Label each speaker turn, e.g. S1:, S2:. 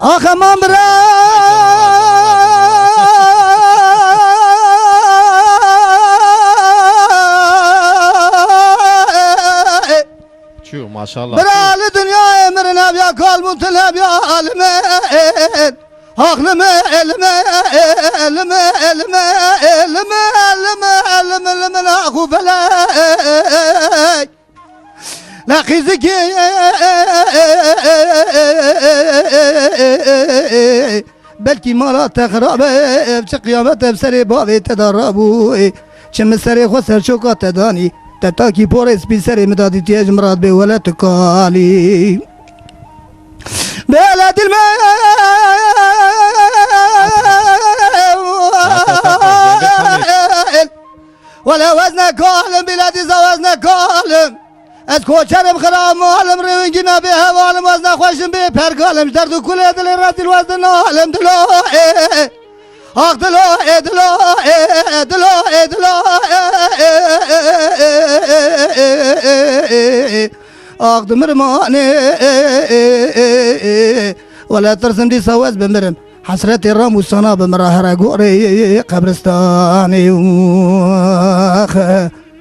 S1: آخ aman bre
S2: Çiğ maşallah.
S1: برال dünya emrine bir kalbun tüleb ya alimin Aklımı elime elime elime elime elime elime elime la kufelek La kızıki belki mala tekrabe çı kıyamet efseri bavi tedarrabu çim seri khosar şokat edani تتاكي بوريس بسري مدادي تياج مراد بولا تكالي بلد الماء ولا وزن كالم بلادي زوزن كالم اسكو شرم خرام معلم روينجنا بها وعلم وزن خوشم بي پر كالم دردو كل ادل رات الوزن عالم دلو Akdılo edilo edilo edilo Akdımır mani Vela tırsım di savaz bimirim Hasreti ramu sana bimrahara gori Kabristani